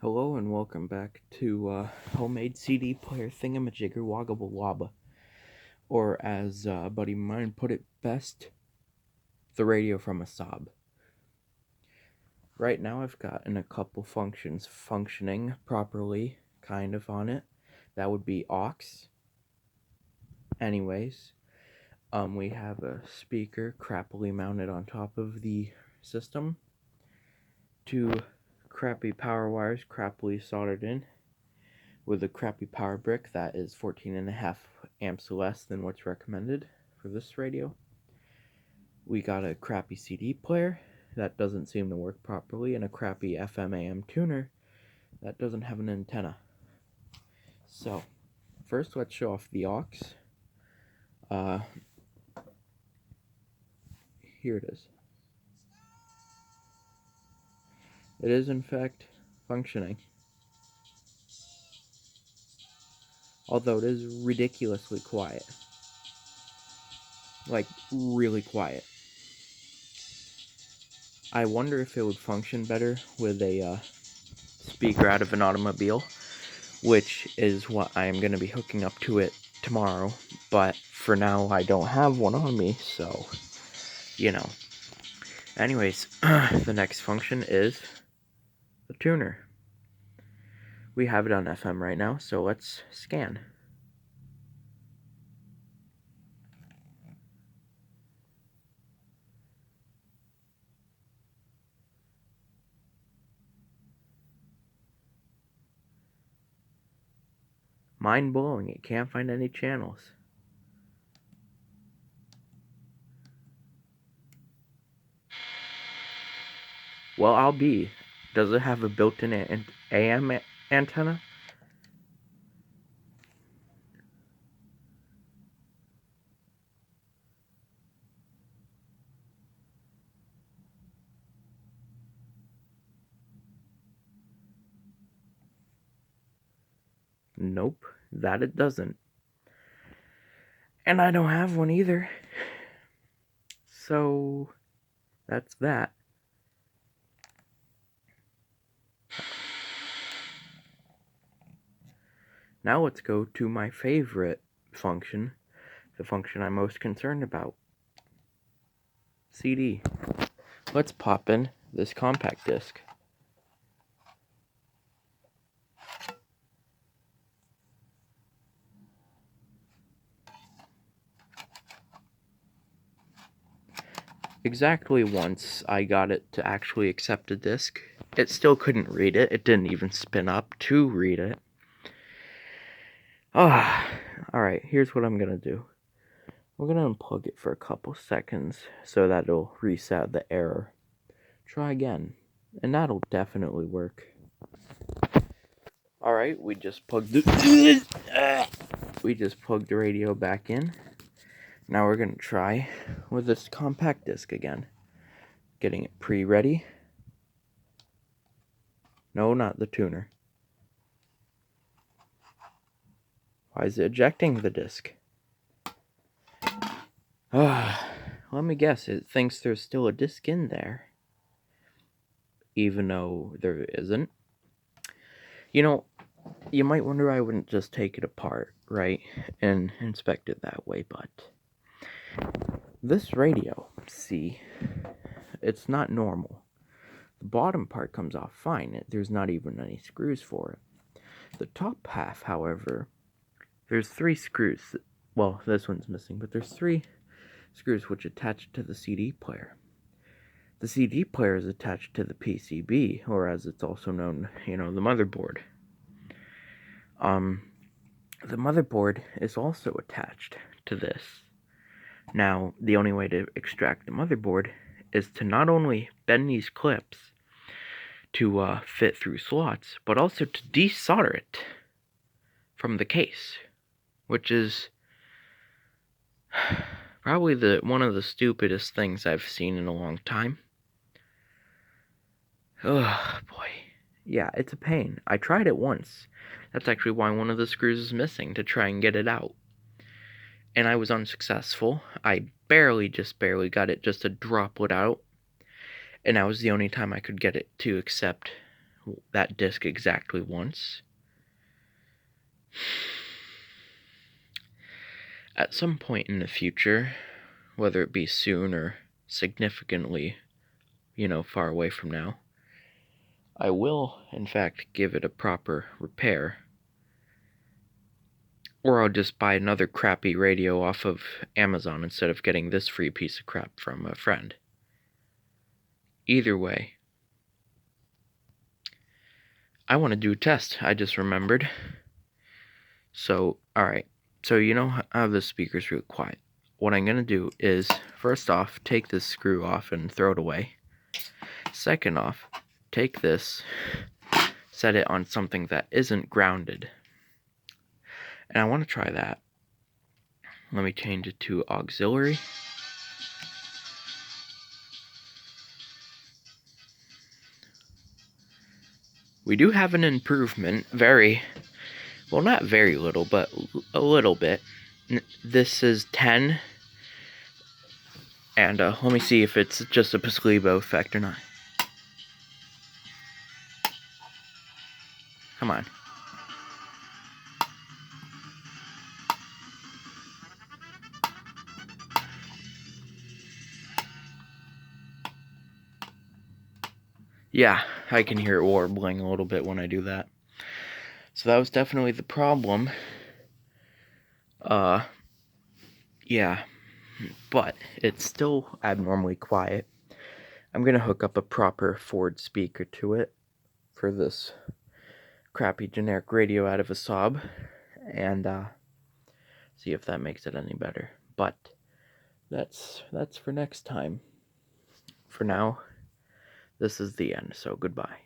Hello and welcome back to Homemade CD Player Thingamajigger Woggabalwabba, or as a buddy of mine put it best, the radio from a sob. Right now I've gotten a couple functions functioning properly, kind of, on it. That would be aux. Anyways, we have a speaker crappily mounted on top of the system. Two crappy power wires crappily soldered in, with a crappy power brick that is 14.5 amps less than what's recommended for this radio. We got a crappy CD player that doesn't seem to work properly, and a crappy FM AM tuner that doesn't have an antenna. So, first let's show off the aux. Here it is. It is in fact functioning, although it is ridiculously quiet. Like, really quiet. I wonder if it would function better with a speaker out of an automobile, which is what I am going to be hooking up to it tomorrow, but for now I don't have one on me, so, you know. Anyways, the next function is the tuner. We have it on FM right now, so let's scan. Mind-blowing, it can't find any channels. Well, I'll be. Does it have a built-in AM antenna? Nope, that it doesn't. And I don't have one either. So, that's that. Now let's go to my favorite function, the function I'm most concerned about. CD. Let's pop in this compact disc. Exactly once I got it to actually accept a disc, it still couldn't read it. It didn't even spin up to read it. Alright, here's what I'm gonna do. I'm gonna unplug it for a couple seconds so that it'll reset the error. Try again, and that'll definitely work. Alright, we just plugged the radio back in. Now we're gonna try with this compact disc again. Getting it pre-ready. No, not the tuner. Why is it ejecting the disc? Let me guess, it thinks there's still a disc in there, even though there isn't. You know, you might wonder I wouldn't just take it apart, right, and inspect it that way, but this radio, see, it's not normal. The bottom part comes off fine. There's not even any screws for it. The top half, however, there's 3 screws. Well, this one's missing, but there's 3 screws which attach to the CD player. The CD player is attached to the PCB, or as it's also known, the motherboard. The motherboard is also attached to this. Now, the only way to extract the motherboard is to not only bend these clips to fit through slots, but also to desolder it from the case, which is probably one of the stupidest things I've seen in a long time. Oh boy. Yeah, it's a pain. I tried it once. That's actually why one of the screws is missing, to try and get it out. And I was unsuccessful. I barely got it just a droplet out. And that was the only time I could get it to accept that disc exactly once. At some point in the future, whether it be soon or significantly, far away from now, I will, in fact, give it a proper repair. Or I'll just buy another crappy radio off of Amazon instead of getting this free piece of crap from a friend. Either way, I want to do a test, I just remembered. So, alright. So you know how the speaker's really quiet. What I'm going to do is, first off, take this screw off and throw it away. Second off, take this, set it on something that isn't grounded. And I want to try that. Let me change it to auxiliary. We do have an improvement, well, not very little, but a little bit. This is 10, and let me see if it's just a placebo effect or not. Come on. Yeah, I can hear it warbling a little bit when I do that. So that was definitely the problem. Yeah, but it's still abnormally quiet. I'm gonna hook up a proper Ford speaker to it for this crappy generic radio out of a Saab, and see if that makes it any better. But that's for next time. For now, this is the end, so goodbye.